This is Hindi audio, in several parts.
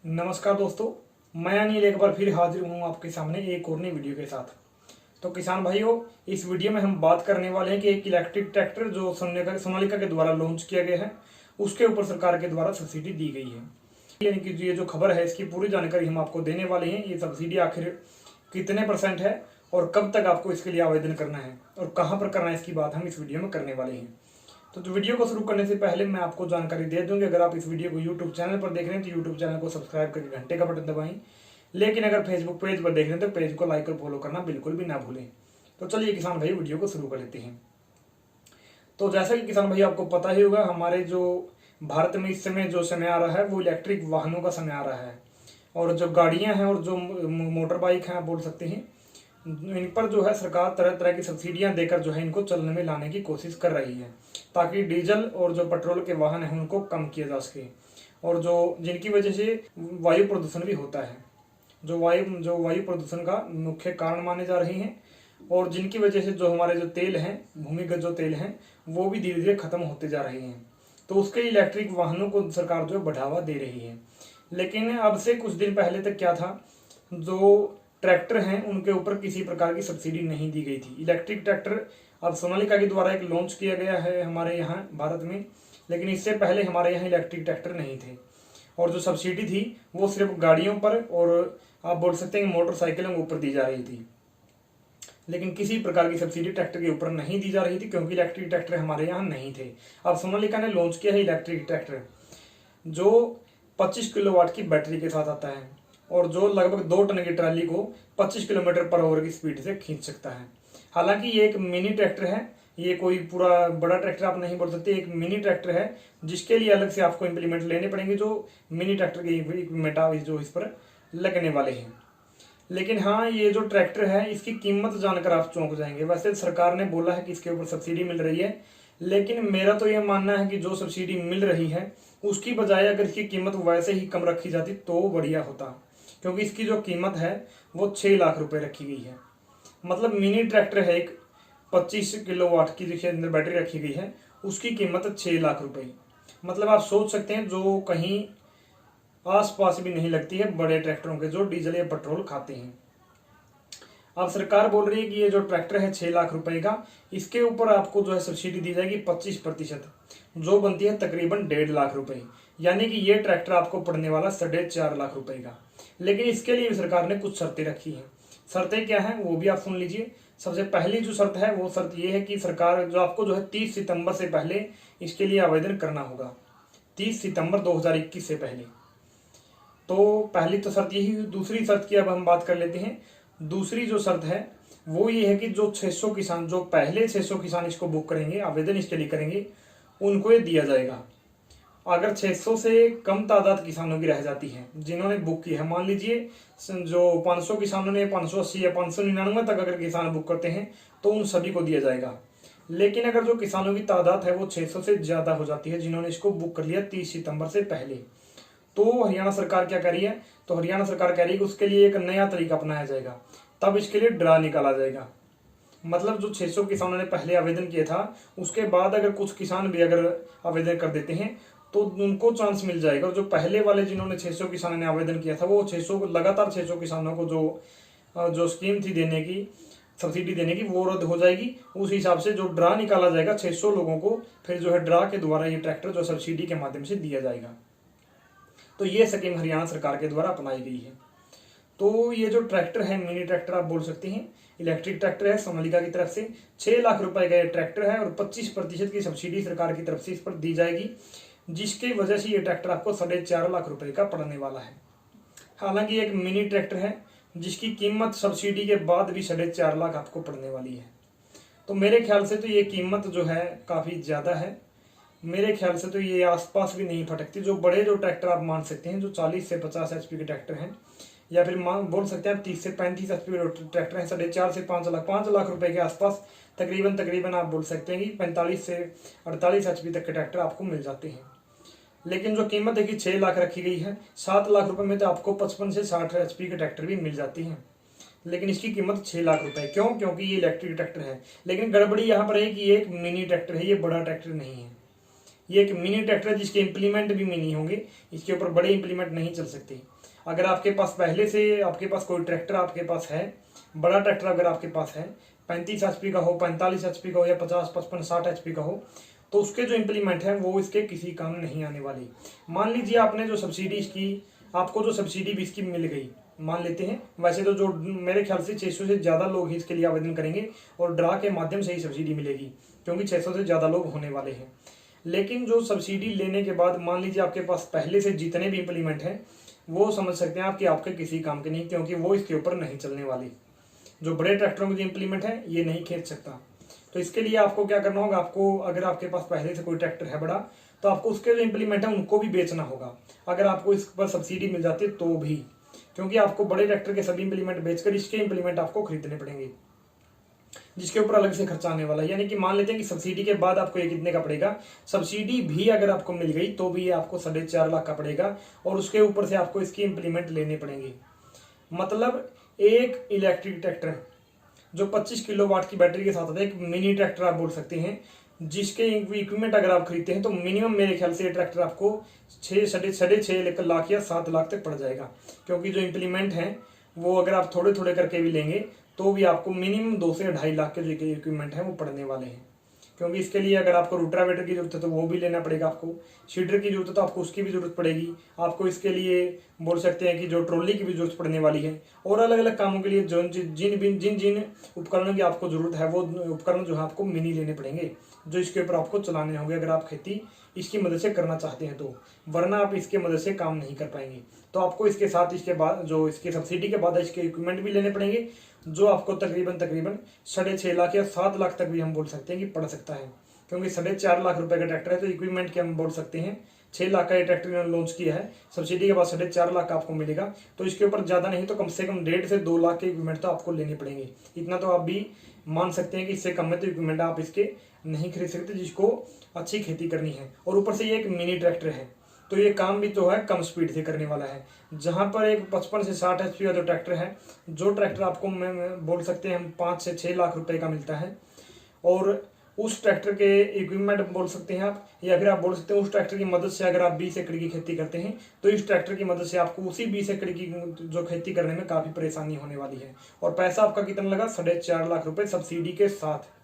नमस्कार दोस्तों, मैं अनिल एक बार फिर हाजिर हूँ आपके सामने एक और नई वीडियो के साथ। तो किसान भाइयों, इस वीडियो में हम बात करने वाले हैं कि एक इलेक्ट्रिक ट्रैक्टर जो सोनालिका के द्वारा लॉन्च किया गया है, उसके ऊपर सरकार के द्वारा सब्सिडी दी गई है। यानी कि ये जो खबर है, इसकी पूरी जानकारी हम आपको देने वाले हैं। ये सब्सिडी आखिर कितने % है और कब तक आपको इसके लिए आवेदन करना है और कहाँ पर करना है, इसकी बात हम इस वीडियो में करने वाले हैं। तो वीडियो को शुरू करने से पहले मैं आपको जानकारी दे दूंगी, अगर आप इस वीडियो को यूट्यूब चैनल पर देख रहे हैं तो यूट्यूब चैनल को सब्सक्राइब करके घंटे का बटन दबाएं। लेकिन अगर फेसबुक पेज पर देख रहे हैं तो पेज को लाइक और फॉलो करना बिल्कुल भी ना भूलें। तो चलिए किसान भाई, वीडियो को शुरू कर लेते हैं। तो जैसा कि किसान भाई आपको पता ही होगा, हमारे जो भारत में इस समय जो समय आ रहा है वो इलेक्ट्रिक वाहनों का समय आ रहा है। और जो गाड़ियां हैं और जो मोटर बाइक हैं, आप बोल सकते हैं, इन पर जो है सरकार तरह तरह की सब्सिडियां देकर जो है इनको चलन में लाने की कोशिश कर रही है, ताकि डीजल और जो पेट्रोल के वाहन हैं उनको कम किया जा सके। और जो जिनकी वजह से वायु प्रदूषण भी होता है, जो वायु प्रदूषण का मुख्य कारण माने जा रहे हैं, और जिनकी वजह से जो हमारे जो तेल हैं, भूमिगत जो तेल हैं, वो भी धीरे धीरे खत्म होते जा रहे हैं। तो उसके इलेक्ट्रिक वाहनों को सरकार जो बढ़ावा दे रही है। लेकिन अब से कुछ दिन पहले तक क्या था, जो ट्रैक्टर हैं उनके ऊपर किसी प्रकार की सब्सिडी नहीं दी गई थी। इलेक्ट्रिक ट्रैक्टर अब सोनालिका के द्वारा एक लॉन्च किया गया है हमारे यहाँ भारत में, लेकिन इससे पहले हमारे यहाँ इलेक्ट्रिक ट्रैक्टर नहीं थे। और जो सब्सिडी थी वो सिर्फ गाड़ियों पर और आप बोल सकते हैं मोटरसाइकिलों के ऊपर दी जा रही थी, लेकिन किसी प्रकार की सब्सिडी ट्रैक्टर के ऊपर नहीं दी जा रही थी, क्योंकि इलेक्ट्रिक ट्रैक्टर हमारे यहाँ नहीं थे। अब सोनालिका ने लॉन्च किया है इलेक्ट्रिक ट्रैक्टर, जो 25 किलोवाट की बैटरी के साथ आता है और जो लगभग 2 टन की ट्राली को 25 किलोमीटर पर आवर की स्पीड से खींच सकता है। हालांकि ये एक मिनी ट्रैक्टर है, ये कोई पूरा बड़ा ट्रैक्टर आप नहीं बोल सकते, एक मिनी ट्रैक्टर है जिसके लिए अलग से आपको इम्प्लीमेंट लेने पड़ेंगे, जो मिनी ट्रैक्टर के इम्प्लीमेंट जो इस पर लगने वाले हैं। लेकिन हाँ, ये जो ट्रैक्टर है इसकी कीमत जानकर आप चौंक जाएंगे। वैसे सरकार ने बोला है कि इसके ऊपर सब्सिडी मिल रही है, लेकिन मेरा तो ये मानना है कि जो सब्सिडी मिल रही है उसकी बजाय अगर इसकी कीमत वैसे ही कम रखी जाती तो बढ़िया होता, क्योंकि इसकी जो कीमत है वो 6 लाख रुपए रखी गई है। मतलब मिनी ट्रैक्टर है एक, 25 किलोवाट की जिसके अंदर बैटरी रखी गई है, उसकी कीमत 6 लाख रुपए। मतलब आप सोच सकते हैं, जो कहीं आसपास भी नहीं लगती है बड़े ट्रैक्टरों के जो डीजल या पेट्रोल खाते हैं। अब सरकार बोल रही है कि ये जो ट्रैक्टर है 6 लाख रुपए का, इसके ऊपर आपको जो है सब्सिडी दी जाएगी 25%, जो बनती है तकरीबन 1.5 लाख रुपए। यानी कि ये ट्रैक्टर आपको पड़ने वाला 4.5 लाख रुपए का। लेकिन इसके लिए सरकार ने कुछ शर्तें रखी हैं। शर्तें क्या हैं वो भी आप सुन लीजिए। सबसे पहली जो शर्त है वो शर्त ये है कि सरकार जो आपको जो है 30 सितंबर से पहले इसके लिए आवेदन करना होगा, 30 सितंबर 2021 से पहले। तो पहली तो शर्त यही हुई। दूसरी शर्त की अब हम बात कर लेते हैं। दूसरी जो शर्त है वो ये है कि जो 600 किसान, जो पहले 600 किसान इसको बुक करेंगे, आवेदन इसके लिए करेंगे, उनको ये दिया जाएगा। अगर 600 से कम तादाद किसानों की रह जाती है जिन्होंने बुक की है, मान लीजिए जो 500 किसानों ने 580 या 599 तक अगर किसान बुक करते हैं तो उन सभी को दिया जाएगा। लेकिन अगर जो किसानों की तादाद है वो 600 से ज्यादा हो जाती है जिन्होंने इसको बुक कर लिया 30 सितंबर से पहले, तो हरियाणा सरकार क्या कह रही है, तो हरियाणा सरकार कह रही है कि उसके लिए एक नया तरीका अपनाया जाएगा। तब इसके लिए ड्रा निकाला जाएगा। मतलब जो 600 किसानों ने पहले आवेदन किया था, उसके बाद अगर कुछ किसान भी अगर आवेदन कर देते हैं तो उनको चांस मिल जाएगा। जो पहले वाले जिन्होंने 600 किसानों ने आवेदन किया था, वो 600 लगातार 600 किसानों को जो स्कीम थी देने की, सब्सिडी देने की, वो रद्द हो जाएगी। उस हिसाब से जो ड्रा निकाला जाएगा 600 लोगों को, फिर जो है ड्रा के द्वारा ये ट्रैक्टर जो सब्सिडी के माध्यम से दिया जाएगा। तो ये स्कीम हरियाणा सरकार के द्वारा अपनाई गई है। तो ये जो ट्रैक्टर है, मिनी ट्रैक्टर आप बोल सकते हैं, इलेक्ट्रिक ट्रैक्टर है, सोनालिका की तरफ से 6 लाख रुपए का ये ट्रैक्टर है और 25% की सब्सिडी सरकार की तरफ से इस पर दी जाएगी, जिसकी वजह से ये ट्रैक्टर आपको 4.5 लाख रुपए का पड़ने वाला है। हालांकि एक मिनी ट्रैक्टर है जिसकी कीमत सब्सिडी के बाद भी 4.5 लाख आपको पड़ने वाली है। तो मेरे ख्याल से तो ये कीमत जो है काफ़ी ज़्यादा है। मेरे ख्याल से तो ये आसपास भी नहीं फटकती। जो बड़े जो ट्रैक्टर आप मान सकते हैं, जो 40 से 50 HP के ट्रैक्टर हैं, या फिर बोल सकते हैं 30 से 35 HP ट्रैक्टर हैं, 4.5 से 5 लाख रुपए के आसपास तकरीबन आप बोल सकते हैं कि 45 से 48 HP तक के ट्रैक्टर आपको मिल जाते हैं। लेकिन जो कीमत देखिए 6 लाख रखी गई है, 7 लाख रुपए में तो आपको 55 से 60 HP के ट्रैक्टर भी मिल जाती हैं। लेकिन इसकी कीमत 6 लाख रुपए। क्यों? क्योंकि ये इलेक्ट्रिक ट्रैक्टर है। लेकिन गड़बड़ी यहाँ पर है कि ये एक मिनी ट्रैक्टर है, ये बड़ा ट्रैक्टर नहीं है। ये एक मिनी ट्रैक्टर है जिसके इम्प्लीमेंट भी मिनी होंगे, इसके ऊपर बड़े इम्प्लीमेंट नहीं चल सकते। अगर आपके पास पहले से आपके पास कोई ट्रैक्टर आपके पास है, बड़ा ट्रैक्टर अगर आपके पास है 35 HP का हो, 45 HP का हो, या 50, 55, 60 HP का हो, तो उसके जो इम्प्लीमेंट है वो इसके किसी काम नहीं आने वाली। मान लीजिए आपने जो सब्सिडी इसकी, आपको जो सब्सिडी भी इसकी मिल गई, मान लेते हैं, वैसे तो जो मेरे ख्याल से 600 से ज़्यादा लोग ही इसके लिए आवेदन करेंगे और ड्रा के माध्यम से ही सब्सिडी मिलेगी, क्योंकि 600 से ज़्यादा लोग होने वाले हैं। लेकिन जो सब्सिडी लेने के बाद मान लीजिए आपके पास पहले से जितने भी इम्प्लीमेंट हैं, वो समझ सकते हैं आप कि आपके किसी काम के नहीं, क्योंकि वो इसके ऊपर नहीं चलने वाली। जो बड़े ट्रैक्टरों में जो इम्प्लीमेंट है ये नहीं खींच सकता। तो इसके लिए आपको क्या करना होगा, आपको अगर आपके पास पहले से कोई ट्रैक्टर है बड़ा, तो आपको उसके जो इम्प्लीमेंट है उनको भी बेचना होगा, अगर आपको इस पर सब्सिडी मिल जाती है तो भी, क्योंकि आपको बड़े ट्रैक्टर के सभी इम्प्लीमेंट बेचकर इसके इम्प्लीमेंट आपको खरीदने पड़ेंगे, जिसके ऊपर अलग से खर्चा आने वाला है। यानी कि मान लेते हैं कि सब्सिडी के बाद आपको ये कितने का पड़ेगा, सब्सिडी भी अगर आपको मिल गई तो भी ये आपको 4.5 लाख का पड़ेगा, और उसके ऊपर से आपको इसके इम्प्लीमेंट लेने पड़ेंगे। मतलब एक इलेक्ट्रिक ट्रैक्टर जो 25 किलोवाट की बैटरी के साथ आता है, एक मिनी ट्रैक्टर आप बोल सकते हैं, जिसके इक्विपमेंट अगर आप खरीदते हैं तो मिनिमम मेरे ख्याल से ये ट्रैक्टर आपको 6.5 लाख या 7 लाख तक पड़ जाएगा, क्योंकि जो इम्प्लीमेंट हैं वो अगर आप थोड़े थोड़े करके भी लेंगे तो भी आपको मिनिमम 2 से 2.5 लाख के जो इक्विपमेंट हैं वो पड़ने वाले हैं। क्योंकि इसके लिए अगर आपको रोटावेटर की जरूरत है तो वो भी लेना पड़ेगा, आपको सीडर की जरूरत है तो आपको उसकी भी जरूरत पड़ेगी, आपको इसके लिए बोल सकते हैं कि जो ट्रॉली की भी जरूरत पड़ने वाली है, और अलग अलग कामों के लिए जिन जिन उपकरणों की आपको जरूरत है वो उपकरण जो है आपको मिनी लेने पड़ेंगे, जो इसके ऊपर आपको चलाने होंगे अगर आप खेती इसकी मदद से करना चाहते हैं तो, वरना आप इसके मदद से काम नहीं कर पाएंगे। तो आपको इसके साथ इसके बाद जो इसके सब्सिडी के बाद इसके इक्विपमेंट भी लेने पड़ेंगे, जो आपको तकरीबन 6.5 लाख या 7 लाख तक भी हम बोल सकते हैं कि पड़ सकता है, क्योंकि 4.5 लाख रुपए का ट्रैक्टर है तो इक्विपमेंट के हम बोल सकते हैं 6 लाख का ये ट्रैक्टर इन्होंने लॉन्च किया है, सब्सिडी के बाद 4.5 लाख का आपको मिलेगा। तो इसके ऊपर ज़्यादा नहीं तो कम से कम 1.5 से 2 लाख के इक्विपमेंट तो आपको लेने पड़ेंगे। इतना तो आप भी मान सकते हैं कि इससे कम में तो इक्विपमेंट आप इसके नहीं खरीद सकते जिसको अच्छी खेती करनी है। और ऊपर से ये एक मिनी ट्रैक्टर है तो ये काम भी तो है कम स्पीड से करने वाला है, जहां पर एक 55 से 60 HP का जो ट्रैक्टर है, जो ट्रैक्टर आपको मैं बोल सकते हैं हम 5 से 6 लाख रुपए का मिलता है, और उस ट्रैक्टर के इक्विपमेंट बोल सकते हैं आप, या फिर आप बोल सकते हैं उस ट्रैक्टर की मदद से अगर आप 20 एकड़ की खेती करते हैं तो इस ट्रैक्टर की मदद से आपको उसी 20 एकड़ की जो खेती करने में काफी परेशानी होने वाली है। और पैसा आपका कितना लगा, 4.5 लाख रुपए सब्सिडी के साथ।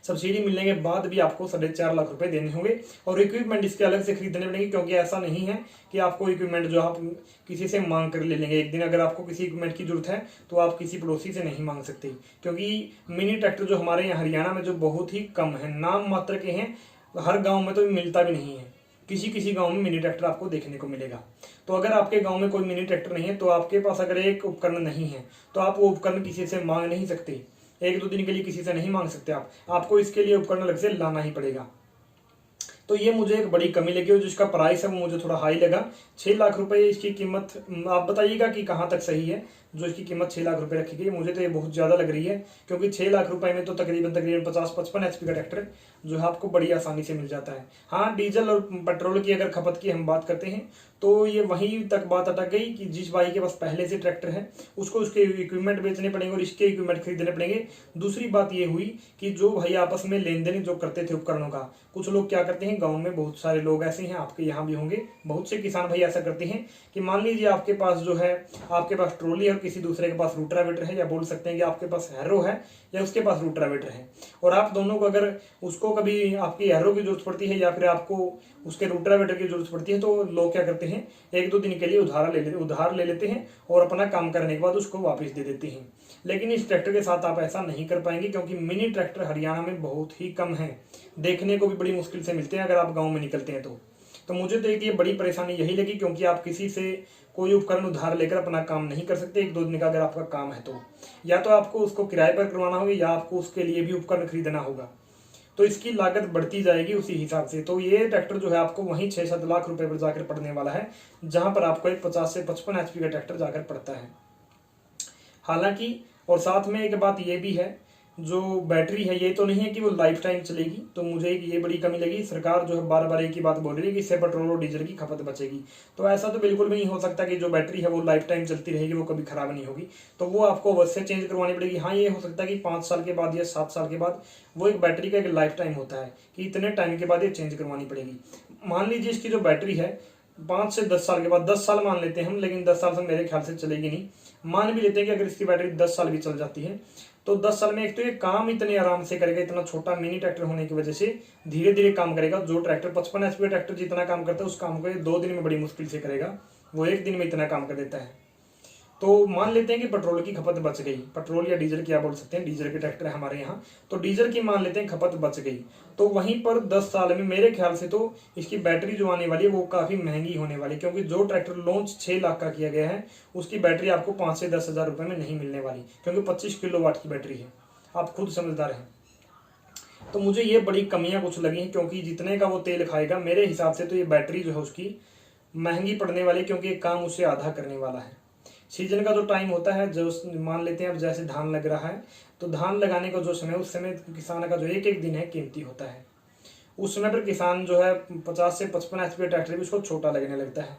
सब्सिडी मिलने के बाद भी आपको 4.5 लाख रुपए देने होंगे, और इक्विपमेंट इसके अलग से खरीदने पड़ेंगे, क्योंकि ऐसा नहीं है कि आपको इक्विपमेंट जो आप किसी से मांग कर ले लेंगे एक दिन। अगर आपको किसी इक्विपमेंट की जरूरत है तो आप किसी पड़ोसी से नहीं मांग सकते, क्योंकि मिनी ट्रैक्टर जो हमारे यहाँ हरियाणा में जो बहुत ही कम है, नाम मात्र के हैं, हर गाँव में तो मिलता भी नहीं है, किसी किसी गांव में मिनी ट्रैक्टर आपको देखने को मिलेगा। तो अगर आपके गांव में कोई मिनी ट्रैक्टर नहीं है तो आपके पास अगर एक उपकरण नहीं है तो आप वो उपकरण किसी से मांग नहीं सकते, 1-2 दिन के लिए किसी से नहीं मांग सकते आपको इसके लिए उपकरण अलग से लाना ही पड़ेगा। तो ये मुझे एक बड़ी कमी लगी, और जिसका प्राइस है वो मुझे थोड़ा हाई लगा। 6 लाख रुपए इसकी कीमत, आप बताइएगा कि कहाँ तक सही है जो इसकी कीमत 6 लाख रुपए रखी गई। मुझे तो ये बहुत ज़्यादा लग रही है, क्योंकि 6 लाख रुपए में तो तकरीबन 50-55 HP का ट्रैक्टर जो है आपको बड़ी आसानी से मिल जाता है। हाँ, डीजल और पेट्रोल की अगर खपत की हम बात करते हैं तो ये वहीं तक बात अटक गई कि जिस भाई के पास पहले से ट्रैक्टर है उसको उसके इक्विपमेंट बेचने पड़ेंगे और इसके इक्विपमेंट खरीदने पड़ेंगे। दूसरी बात ये हुई कि जो भाई आपस में लेन देन जो करते थे उपकरणों का, कुछ लोग क्या करते हैं, गाँव में बहुत सारे लोग ऐसे हैं, आपके यहाँ भी होंगे, बहुत से किसान भाई ऐसा करते हैं कि मान लीजिए आपके पास जो है, आपके पास ट्रॉली है और किसी दूसरे के पास रोटावेटर है, या बोल सकते हैं कि आपके पास हैरो है या उसके पास रोटावेटर है, और आप दोनों को अगर उसको कभी आपकी हैरो की जरूरत पड़ती है या फिर आपको उसके रोटावेटर की जरूरत पड़ती है तो लोग क्या करते हैं, 1-2 दिन के लिए उधार ले लेते हैं और अपना काम करने के बाद उसको वापस दे देते हैं। लेकिन इस ट्रैक्टर के साथ आप ऐसा नहीं कर पाएंगे, क्योंकि मिनी ट्रैक्टर हरियाणा में बहुत ही कम है, देखने को भी बड़ी मुश्किल से मिलते हैं अगर आप गाँव में निकलते हैं तो मुझे तो एक बड़ी परेशानी यही लगी, क्योंकि आप किसी से कोई उपकरण उधार लेकर अपना काम नहीं कर सकते। 1-2 दिन का अगर आपका काम है तो या तो आपको उसको किराए पर करवाना होगा या आपको उसके लिए भी उपकरण खरीदना होगा, तो इसकी लागत बढ़ती जाएगी उसी हिसाब से। तो ये ट्रैक्टर जो है आपको वहीं 6-7 लाख रुपए पर जाकर पड़ने वाला है, जहां पर आपको एक 50 से 55 HP का ट्रैक्टर जाकर पड़ता है। हालांकि और साथ में एक बात ये भी है जो बैटरी है ये तो नहीं है कि वो लाइफ टाइम चलेगी, तो मुझे ये बड़ी कमी लगी। सरकार जो है बार बार एक ही बात बोल रही है कि इससे पेट्रोल और डीजल की खपत बचेगी, तो ऐसा तो बिल्कुल भी नहीं हो सकता कि जो बैटरी है वो लाइफ टाइम चलती रहेगी, वो कभी खराब नहीं होगी। तो वो आपको अवश्य चेंज करवानी पड़ेगी। हाँ, ये हो सकता है कि 5 साल के बाद या 7 साल के बाद, वो एक बैटरी का एक लाइफ टाइम होता है कि इतने टाइम के बाद ये चेंज करवानी पड़ेगी। मान लीजिए इसकी जो बैटरी है 5 से 10 साल के बाद, 10 साल मान लेते हैं हम, लेकिन 10 साल से मेरे ख्याल से चलेगी नहीं। मान भी लेते हैं कि अगर इसकी बैटरी 10 साल भी चल जाती है, तो 10 साल में एक तो ये काम इतने आराम से करेगा, इतना छोटा मिनी ट्रैक्टर होने की वजह से धीरे धीरे काम करेगा। जो ट्रैक्टर 55 HP ट्रैक्टर जितना काम करता है, उस काम को ये 2 दिन में बड़ी मुश्किल से करेगा, वो 1 दिन में इतना काम कर देता है। तो मान लेते हैं कि पेट्रोल की खपत बच गई, पेट्रोल या डीजल क्या बोल सकते हैं, डीजल के ट्रैक्टर है हमारे यहाँ, तो डीजल की मान लेते हैं खपत बच गई, तो वहीं पर 10 साल में मेरे ख्याल से तो इसकी बैटरी जो आने वाली है वो काफ़ी महंगी होने वाली है, क्योंकि जो ट्रैक्टर लॉन्च 6 लाख का किया गया है उसकी बैटरी आपको 5 से 10 हज़ार रुपये में नहीं मिलने वाली, क्योंकि 25 किलोवाट की बैटरी है। आप खुद समझदार हैं। तो मुझे ये बड़ी कमियां कुछ लगी हैं, क्योंकि जितने का वो तेल खाएगा मेरे हिसाब से तो ये बैटरी जो है उसकी महंगी पड़ने वाली, क्योंकि ये काम उसे आधा करने वाला है। सीजन का जो टाइम होता है, जो मान लेते हैं अब जैसे धान लग रहा है, तो धान लगाने का जो समय, उस समय किसान का जो एक एक दिन है कीमती होता है। उस समय पर किसान जो है 50 से 55 HP ट्रैक्टर भी उसको छोटा लगने लगता है,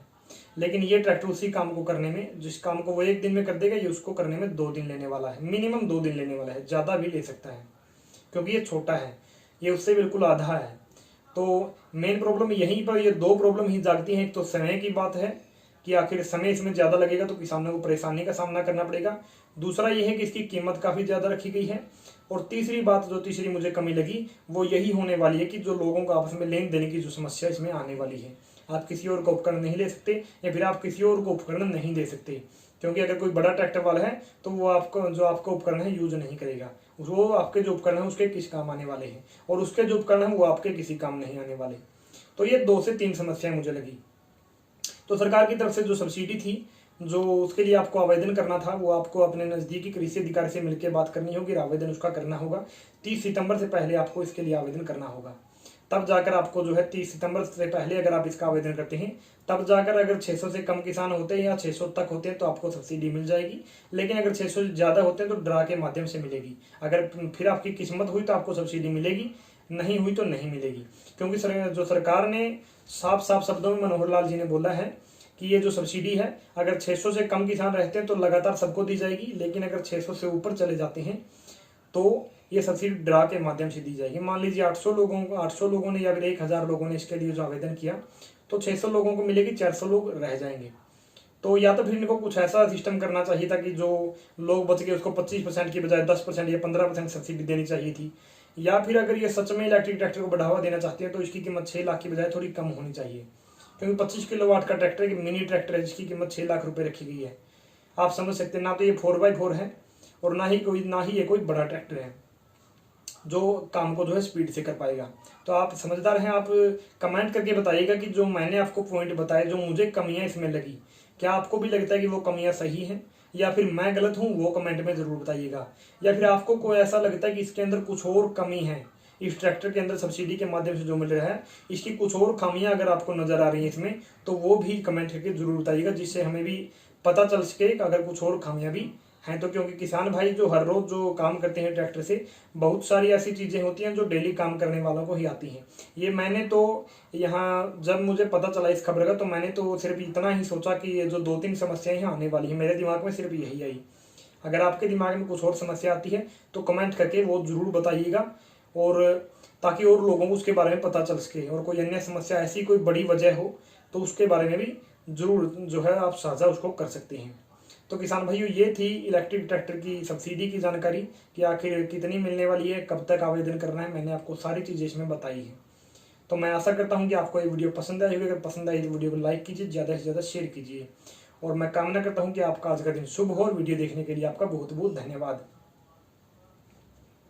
लेकिन ये ट्रैक्टर उसी काम को करने में, जिस काम को वो 1 दिन में कर देगा, ये उसको करने में 2 दिन लेने वाला है, मिनिमम 2 दिन लेने वाला है, ज़्यादा भी ले सकता है, क्योंकि ये छोटा है, ये उससे बिल्कुल आधा है। तो मेन प्रॉब्लम यहीं पर, ये 2 प्रॉब्लम ही जागती हैं। एक तो समय की बात है कि आखिर समय इसमें ज़्यादा लगेगा तो किसानों को परेशानी का सामना करना पड़ेगा। दूसरा ये है कि इसकी कीमत काफ़ी ज़्यादा रखी गई है। और तीसरी बात, जो तीसरी मुझे कमी लगी, वो यही होने वाली है कि जो लोगों को आपस में लेन देने की जो समस्या इसमें आने वाली है, आप किसी और को उपकरण नहीं ले सकते, या फिर आप किसी और को उपकरण नहीं दे सकते, क्योंकि अगर कोई बड़ा ट्रैक्टर वाला है तो वो आपको जो आपका उपकरण है यूज नहीं करेगा, वो आपके जो उपकरण है उसके किस काम आने वाले हैं, और उसके जो उपकरण है वो आपके किसी काम नहीं आने वाले। तो ये 2 से 3 समस्याएं मुझे लगी। तो सरकार की तरफ से जो सब्सिडी थी, जो उसके लिए आपको आवेदन करना था, वो आपको अपने नज़दीकी कृषि अधिकारी से मिलकर बात करनी होगी, आवेदन उसका करना होगा। 30 सितंबर से पहले आपको इसके लिए आवेदन करना होगा, तब जाकर आपको जो है 30 सितंबर से पहले अगर आप इसका आवेदन करते हैं, तब जाकर अगर 600 से कम किसान होते हैं या 600 तक होते हैं तो आपको सब्सिडी मिल जाएगी। लेकिन अगर 600 से ज़्यादा होते हैं तो ड्रा के माध्यम से मिलेगी। अगर फिर आपकी किस्मत हुई तो आपको सब्सिडी मिलेगी, नहीं हुई तो नहीं मिलेगी। क्योंकि जो सरकार ने साफ साफ शब्दों में मनोहर लाल जी ने बोला है कि ये जो सब्सिडी है, अगर 600 से कम किसान रहते हैं तो लगातार सबको दी जाएगी, लेकिन अगर 600 से ऊपर चले जाते हैं तो ये सब्सिडी ड्रा के माध्यम से दी जाएगी। मान लीजिए 800 लोगों ने या फिर 1000 लोगों ने इसके लिए जो आवेदन किया, तो 600 लोगों को मिलेगी, 400 लोग रह जाएंगे। तो या तो फिर इनको कुछ ऐसा सिस्टम करना चाहिए था कि जो लोग बच गए उसको 25% की बजाय 10% या 15% सब्सिडी देनी चाहिए थी। या फिर अगर ये सच में इलेक्ट्रिक ट्रैक्टर को बढ़ावा देना चाहते हैं तो इसकी कीमत 6 लाख की बजाय थोड़ी कम होनी चाहिए, क्योंकि 25 किलोवाट का ट्रैक्टर एक मिनी ट्रैक्टर है जिसकी कीमत 6 लाख रुपए रखी गई है। आप समझ सकते हैं, ना तो ये 4x4 है और ना ही ये कोई बड़ा ट्रैक्टर है जो काम को जो है स्पीड से कर पाएगा। तो आप समझदार हैं, आप कमेंट करके बताइएगा कि जो मैंने आपको पॉइंट बताए, जो मुझे कमियां इसमें लगी, क्या आपको भी लगता है कि वो कमियां सही हैं या फिर मैं गलत हूं, वो कमेंट में जरूर बताइएगा। या फिर आपको कोई ऐसा लगता है कि इसके अंदर कुछ और कमी है, इस ट्रैक्टर के अंदर सब्सिडी के माध्यम से जो मिल रहा है इसकी कुछ और खामियां अगर आपको नजर आ रही है इसमें, तो वो भी कमेंट करके जरूर बताइएगा, जिससे हमें भी पता चल सके कि अगर कुछ और खामियां भी हैं तो। क्योंकि किसान भाई जो हर रोज जो काम करते हैं ट्रैक्टर से, बहुत सारी ऐसी चीजें होती हैं जो डेली काम करने वालों को ही आती हैं। ये मैंने तो यहाँ जब मुझे पता चला इस खबर का, तो मैंने तो सिर्फ इतना ही सोचा कि ये जो 2-3 समस्याएं हैं आने वाली है, मेरे दिमाग में सिर्फ यही आई। अगर आपके दिमाग में कुछ और समस्या आती है तो कमेंट करके वो जरूर बताइएगा, और ताकि और लोगों को उसके बारे में पता चल सके, और कोई अन्य समस्या ऐसी कोई बड़ी वजह हो तो उसके बारे में भी जरूर जो है आप साझा उसको कर सकते हैं। तो किसान भाइयों, ये थी इलेक्ट्रिक ट्रैक्टर की सब्सिडी की जानकारी कि आखिर कितनी मिलने वाली है, कब तक आवेदन करना है, मैंने आपको सारी चीज़ें इसमें बताई है। तो मैं आशा करता हूँ कि आपको ये वीडियो पसंद आई होगी। अगर पसंद आई तो वीडियो को लाइक कीजिए, ज़्यादा से ज़्यादा शेयर कीजिए, और मैं कामना करता हूँ कि आपका आज का दिन शुभ हो। और वीडियो देखने के लिए आपका बहुत बहुत धन्यवाद।